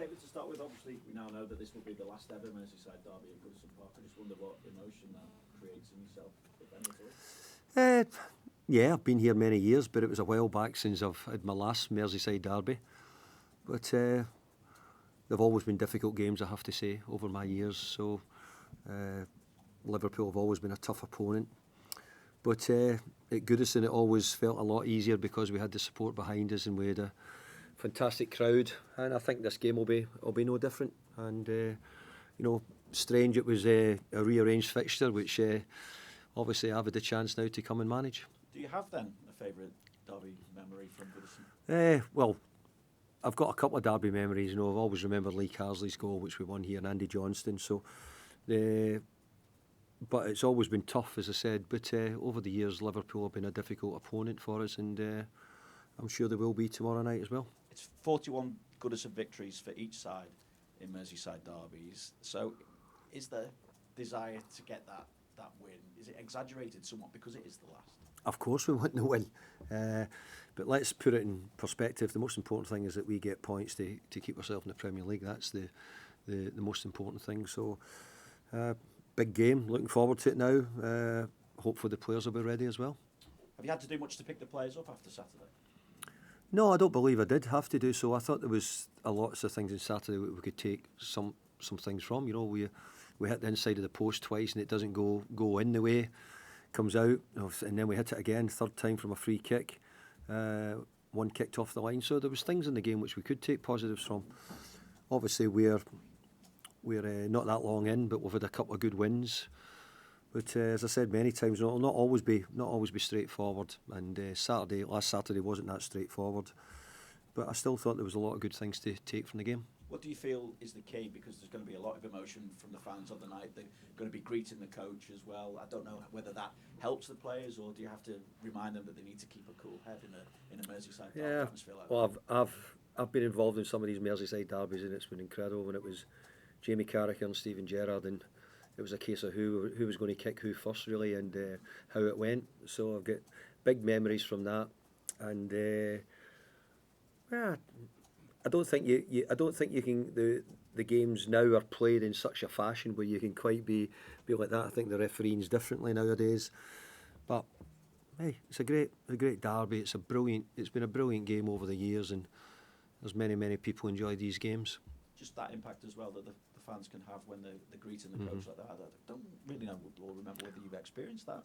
David, to start with, obviously we now know that this will be the last ever Merseyside derby at Goodison Park. I just wonder what emotion that creates in yourself, if any at all. Yeah, I've been here many years, but it was a while back since I've had my last Merseyside derby. But they've always been difficult games, I have to say, over my years. So Liverpool have always been a tough opponent. But at Goodison it always felt a lot easier because we had the support behind us and we had a fantastic crowd. And I think this game will be no different. And strange it was a rearranged fixture, which obviously I've had the chance now to come and manage. Do you have then a favourite derby memory from Goodison? Well, I've got a couple of derby memories. I've always remembered Lee Carsley's goal, which we won here, and Andy Johnston. So, but it's always been tough, as I said. But over the years, Liverpool have been a difficult opponent for us, and I'm sure they will be tomorrow night as well. It's 41 Goodison victories for each side in Merseyside derbies. So, is the desire to get that win, is it exaggerated somewhat because it is the last? Of course we want to win, but let's put it in perspective. The most important thing is that we get points to keep ourselves in the Premier League. That's the most important thing. So big game, looking forward to it now. Hopefully the players will be ready as well. Have you had to do much to pick the players up after Saturday? No, I don't believe I did have to do so. I thought there was lots of things on Saturday we could take some things from. We hit the inside of the post twice and it doesn't go in the way, comes out, and then we hit it again, third time from a free kick, one kicked off the line. So there was things in the game which we could take positives from. Obviously we're not that long in, but we've had a couple of good wins. But as I said many times, it'll not always be straightforward. And last Saturday wasn't that straightforward. But I still thought there was a lot of good things to take from the game. What do you feel is the key? Because there's going to be a lot of emotion from the fans on the night. They're going to be greeting the coach as well. I don't know whether that helps the players, or do you have to remind them that they need to keep a cool head in a Merseyside derby atmosphere like that? Well, I've been involved in some of these Merseyside derbies, and it's been incredible. When it was Jamie Carragher and Steven Gerrard, and it was a case of who was going to kick who first, really, and how it went. So I've got big memories from that, and I don't think you can. The games now are played in such a fashion where you can quite be like that. I think the refereeing's differently nowadays. But hey, it's a great derby. It's been a brilliant game over the years, and there's many people enjoy these games. Just that impact as well that the fans can have when they're greeting the coach like that. I don't really know or remember whether you've experienced that.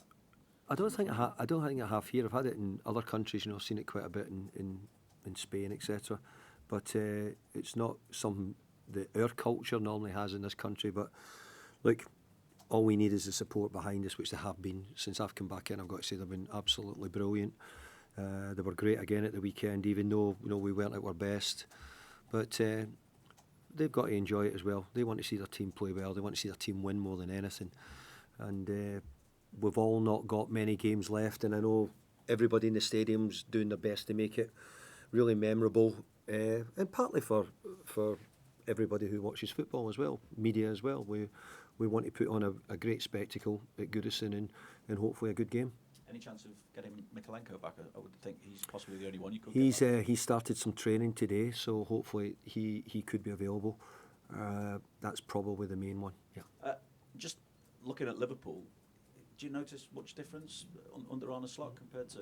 I don't think I have here. I've had it in other countries. I've seen it quite a bit in Spain, etc. But it's not something that our culture normally has in this country. But look, all we need is the support behind us, which they have been since I've come back in. I've got to say they've been absolutely brilliant. They were great again at the weekend, even though we weren't at our best. But they've got to enjoy it as well. They want to see their team play well. They want to see their team win more than anything. And we've all not got many games left, and I know everybody in the stadium's doing their best to make it really memorable. And partly for everybody who watches football as well, media as well. We want to put on a great spectacle at Goodison and hopefully a good game. Any chance of getting Mikalenko back? I would think he's possibly the only one you could get. He started some training today, so hopefully he could be available. That's probably the main one. Yeah. Just looking at Liverpool, do you notice much difference under Arne Slot compared to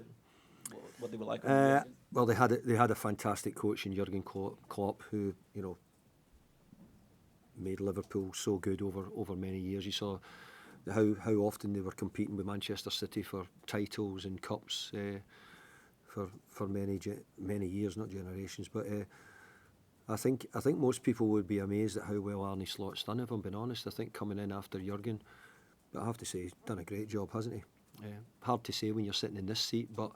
what they were like? Well, they had a fantastic coach in Jurgen Klopp, who made Liverpool so good over many years. You saw how often they were competing with Manchester City for titles and cups for many years, not generations. But I think most people would be amazed at how well Arne Slot's done. If I'm being honest, I think coming in after Jurgen, but I have to say he's done a great job, hasn't he? Hard to say when you're sitting in this seat, but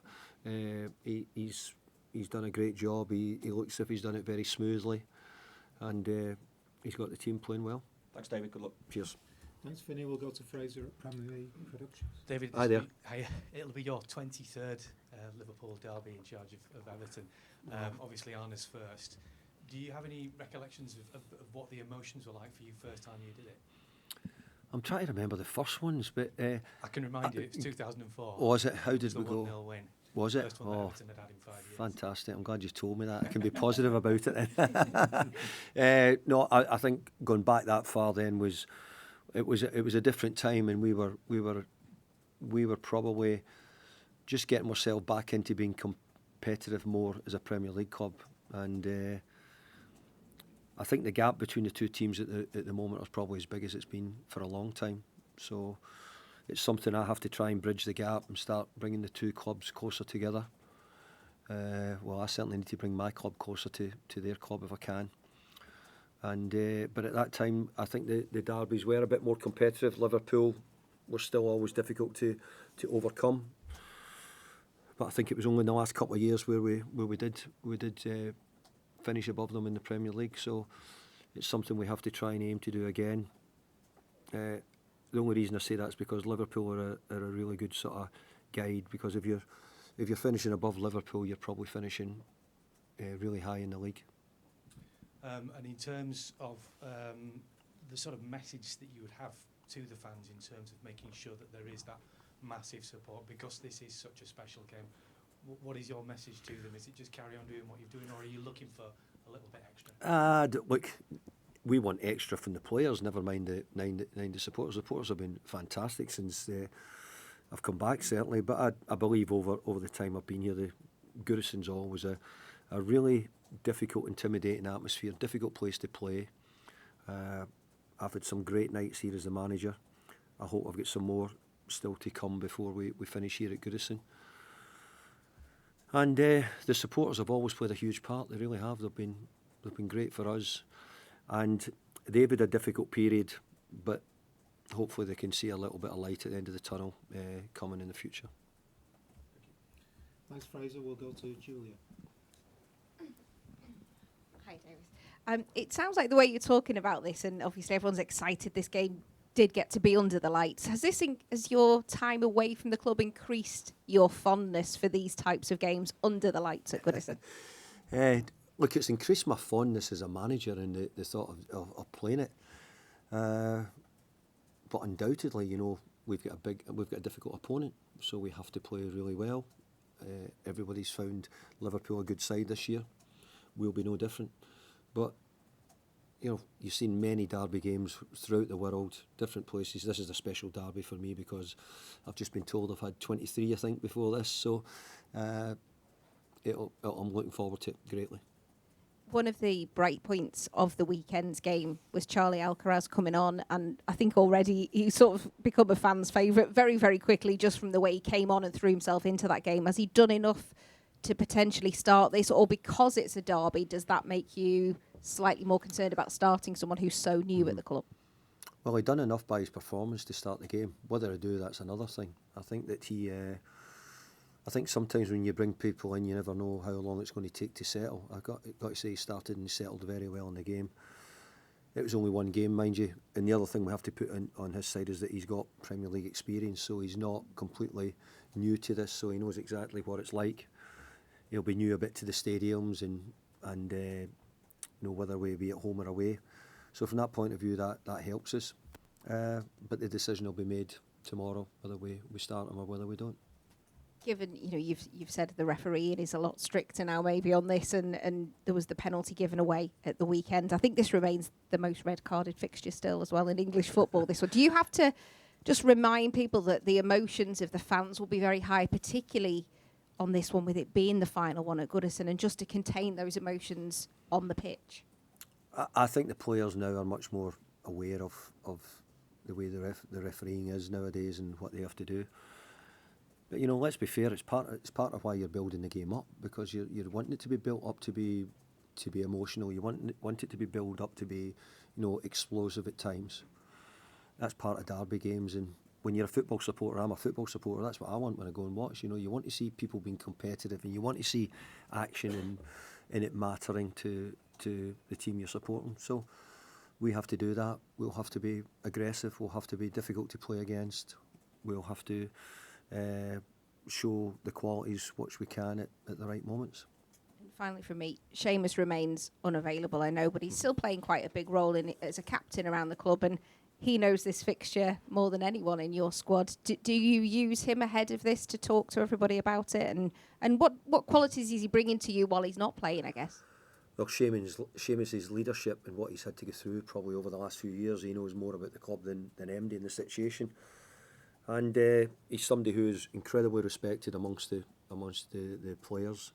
he's done a great job. He looks as if he's done it very smoothly, and he's got the team playing well. Thanks, David. Good luck. Cheers. Thanks, Vinny. We'll go to Fraser at Premier League Productions. David, Hi there. It'll be your 23rd Liverpool derby in charge of Everton. Obviously, Arne's first. Do you have any recollections of what the emotions were like for you first time you did it? I'm trying to remember the first ones, but I can remind you, it's 2004. Was it? How did we go? The 1-0 win. Was it? First one that Oh, Everton had had in 5 years. fantastic. I'm glad you told me that. I can be positive about it then. No, I think going back that far then was a different time, and we were probably just getting ourselves back into being competitive more as a Premier League club. And I think the gap between the two teams at the moment is probably as big as it's been for a long time. So it's something I have to try and bridge the gap and start bringing the two clubs closer together. Well, I certainly need to bring my club closer to their club if I can. And but at that time, I think the derbies were a bit more competitive. Liverpool were still always difficult to overcome. But I think it was only in the last couple of years where we did finish above them in the Premier League. So it's something we have to try and aim to do again. The only reason I say that is because Liverpool are a really good sort of guide. Because if you're finishing above Liverpool, you're probably finishing really high in the league. And in terms of the sort of message that you would have to the fans in terms of making sure that there is that massive support, because this is such a special game, what is your message to them? Is it just carry on doing what you're doing, or are you looking for a little bit extra? Look, we want extra from the players, never mind the supporters. The supporters have been fantastic since I've come back, certainly, but I believe over the time I've been here, the Goodison's always a really difficult, intimidating atmosphere, difficult place to play. I've had some great nights here as the manager. I hope I've got some more still to come before we finish here at Goodison. And the supporters have always played a huge part. They really have. They've been great for us. And they've had a difficult period, but hopefully they can see a little bit of light at the end of the tunnel coming in the future. Thanks, Fraser. We'll go to Julia. Hi, Davis. It sounds like the way you're talking about this, and obviously everyone's excited this game did get to be under the lights. Has your time away from the club increased your fondness for these types of games under the lights at Goodison? Look, it's increased my fondness as a manager and the thought of playing it. But undoubtedly, we've got a difficult opponent, so we have to play really well. Everybody's found Liverpool a good side this year. We'll be no different. But you've seen many derby games throughout the world, different places. This is a special derby for me because I've just been told I've had 23, I think, before this. So I'm looking forward to it greatly. One of the bright points of the weekend's game was Charlie Alcaraz coming on, and I think already he's sort of become a fan's favourite very, very quickly just from the way he came on and threw himself into that game. Has he done enough to potentially start this, or because it's a derby, does that make you slightly more concerned about starting someone who's so new at the club? Well, he done enough by his performance to start the game. Whether I do, that's another thing. I think that I think sometimes when you bring people in, you never know how long it's going to take to settle. I've got to say he started and settled very well in the game. It was only one game, mind you. And the other thing we have to put on his side is that he's got Premier League experience, so he's not completely new to this, so he knows exactly what it's like. He'll be new a bit to the stadiums and whether we be at home or away. So from that point of view, that helps us. But the decision will be made tomorrow, whether we start him or whether we don't. Given, you've said the referee is a lot stricter now maybe on this, and there was the penalty given away at the weekend. I think this remains the most red-carded fixture still as well in English football, this one. Do you have to just remind people that the emotions of the fans will be very high, particularly on this one with it being the final one at Goodison, and just to contain those emotions on the pitch? I think the players now are much more aware of the way the refereeing is nowadays and what they have to do. But let's be fair. It's part of why you're building the game up, because you're wanting it to be built up to be emotional. You want it to be built up to be explosive at times. That's part of derby games. And when you're a football supporter, I'm a football supporter. That's what I want when I go and watch. You want to see people being competitive, and you want to see action and it mattering to the team you're supporting. So we have to do that. We'll have to be aggressive. We'll have to be difficult to play against. We'll have to show the qualities which we can at the right moments. And finally from me, Seamus remains unavailable, I know, but he's still playing quite a big role in it as a captain around the club, and he knows this fixture more than anyone in your squad. Do you use him ahead of this to talk to everybody about it? And what qualities is he bringing to you while he's not playing, I guess? Well, Seamus's leadership and what he's had to go through probably over the last few years. He knows more about the club than MD in the situation. And he's somebody who is incredibly respected amongst the players.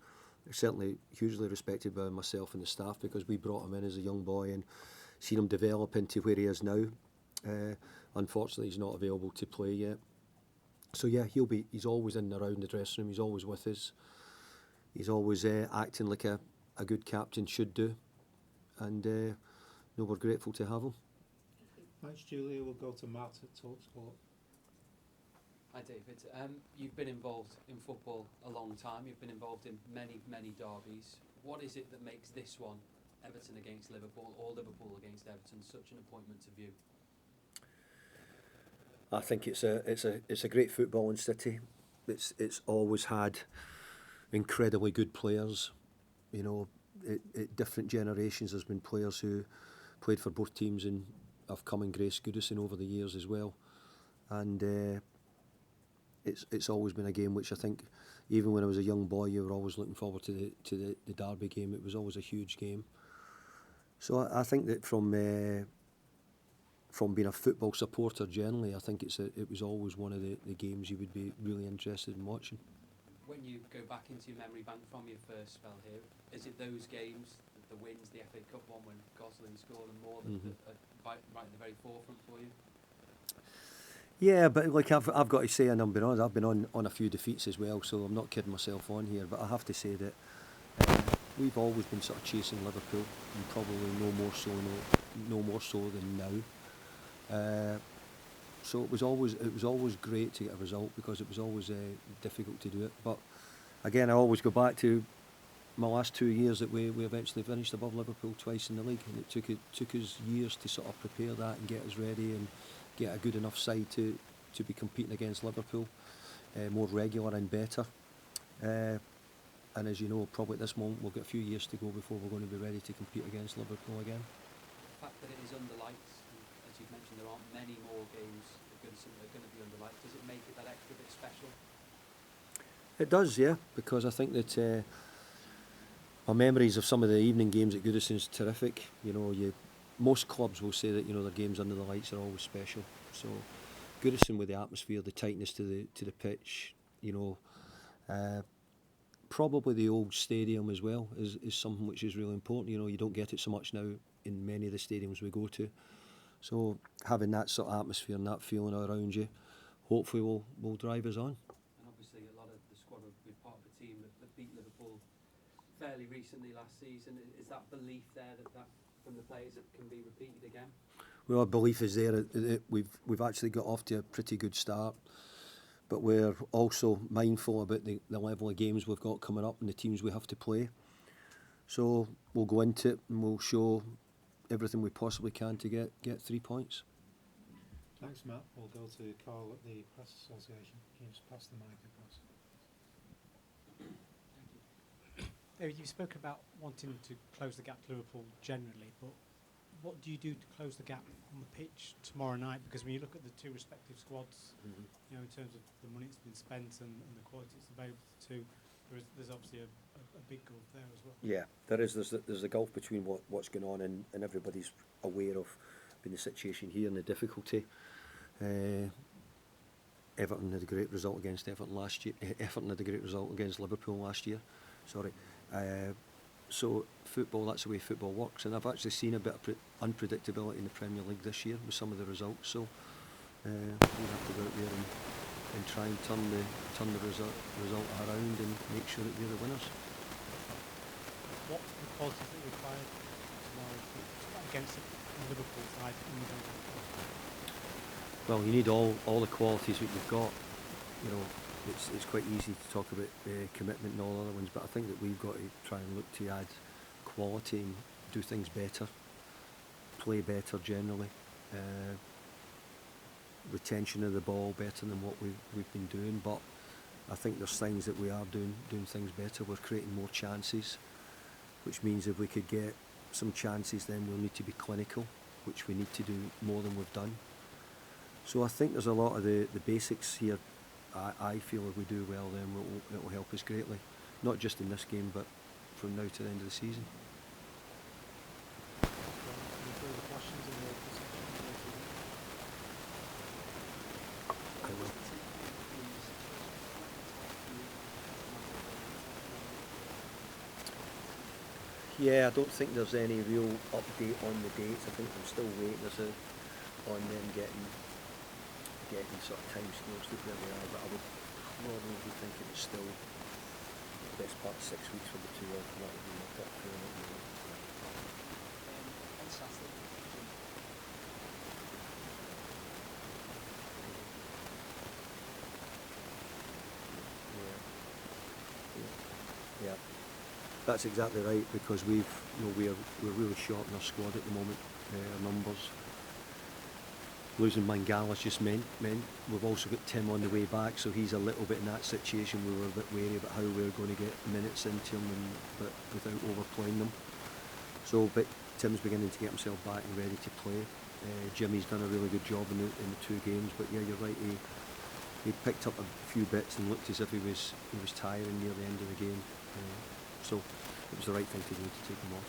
Certainly hugely respected by myself and the staff, because we brought him in as a young boy and seen him develop into where he is now. Unfortunately, he's not available to play yet. So yeah, he's always in and around the dressing room. He's always with us. He's always acting like a good captain should do. And no, we're grateful to have him. Thanks, Julia. We'll go to Matt at TalkSport. Hi David, you've been involved in football a long time, you've been involved in many derbies. What is it that makes this one, Everton against Liverpool or Liverpool against Everton, such an appointment to view? I think it's a great footballing city. It's always had incredibly good players. You know, at different generations there's been players who played for both teams and have come and graced Goodison over the years as well. And it's always been a game which I think, even when I was a young boy, you were always looking forward to the derby game. It was always a huge game. So I think that from being a football supporter generally, I think it was always one of the games you would be really interested in watching. When you go back into your memory bank from your first spell here, is it those games, the wins, the FA Cup one when Gosling scored and more, that are right at the very forefront for you? Yeah, but like I've got to say, and I've been on a few defeats as well, so I'm not kidding myself on here, but I have to say that we've always been sort of chasing Liverpool, and probably no more so than now. So it was always great to get a result, because it was always difficult to do it. But again, I always go back to my last 2 years that we eventually finished above Liverpool twice in the league, and it took us years to sort of prepare that and get us ready and get a good enough side to be competing against Liverpool more regular and better. And as you know, probably at this moment we've got a few years to go before we're going to be ready to compete against Liverpool again. The fact that it is under lights, as you've mentioned, there aren't many more games that are going to be under lights. Does it make it that extra bit special? It does, yeah, because I think that my memories of some of the evening games at Goodison is terrific. You know, most clubs will say that, you know, their games under the lights are always special. So Goodison, with the atmosphere, the tightness to the pitch, you know, probably the old stadium as well is something which is really important. You know, you don't get it so much now in many of the stadiums we go to. So having that sort of atmosphere and that feeling around you, hopefully will drive us on. And obviously a lot of the squad will be part of a team that beat Liverpool fairly recently last season. Is that belief there that from the players that can be repeated again? Well, our belief is there. We've actually got off to a pretty good start, but we're also mindful about the level of games we've got coming up and the teams we have to play. So we'll go into it and we'll show everything we possibly can to get 3 points. Thanks, Matt. We'll go to Carl at the Press Association. Can you just pass the mic across? David, you spoke about wanting to close the gap to Liverpool generally, but what do you do to close the gap on the pitch tomorrow night? Because when you look at the two respective squads, you know, in terms of the money that's been spent and the quality it's available to, there's obviously a big gulf there as well. Yeah, there is. There's a gulf between what's going on and everybody's aware of the situation here and the difficulty. Everton had a great result against Everton last year. Everton had a great result against Liverpool last year. Sorry. So football, that's the way football works, and I've actually seen a bit of unpredictability in the Premier League this year with some of the results. So we have to go out there and try and turn the result around and make sure that we're the winners. What are the qualities that are required tomorrow against the Liverpool side? Well, you need all the qualities that you've got. You know, it's quite easy to talk about commitment and all other ones, but I think that we've got to try and look to add quality and do things better, play better generally, retention of the ball better than what we've been doing. But I think there's things that we are doing things better. We're creating more chances, which means if we could get some chances, then we'll need to be clinical, which we need to do more than we've done. So I think there's a lot of the basics here. I feel if we do well, then it will help us greatly, not just in this game, but from now to the end of the season. Any further questions in the section? I will. Yeah, I don't think there's any real update on the dates. I think I'm still waiting on them getting sort of time scales to where they are, but I would probably think it was still the best part of 6 weeks for the two of them. That would be my top two at the moment. On Saturday, Yeah. That's exactly right, because we're really short in our squad at the moment. Our numbers. Losing Mangala's just meant we've also got Tim on the way back, so he's a little bit in that situation. We were a bit wary about how we were going to get minutes into him, but without overplaying them. So, but Tim's beginning to get himself back and ready to play. Jimmy's done a really good job in the 2 games, but yeah, you're right. He picked up a few bits and looked as if he was tiring near the end of the game. So it was the right thing to do to take him off.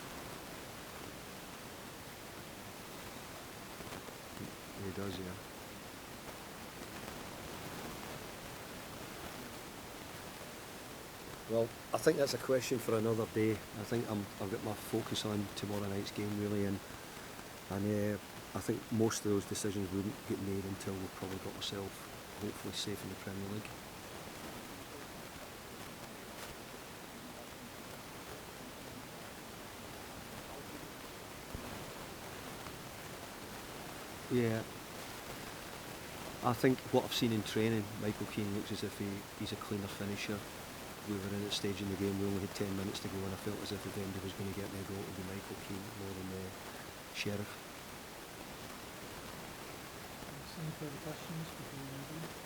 He does, yeah. Well, I think that's a question for another day. I think I've got my focus on tomorrow night's game really, and I think most of those decisions wouldn't get made until we've probably got ourselves hopefully safe in the Premier League. Yeah, I think what I've seen in training, Michael Keane looks as if he's a cleaner finisher. We were in a stage in the game, we only had 10 minutes to go, and I felt as if if anybody was going to get me a goal, it would be Michael Keane more than Sheriff. Any further questions before we move on?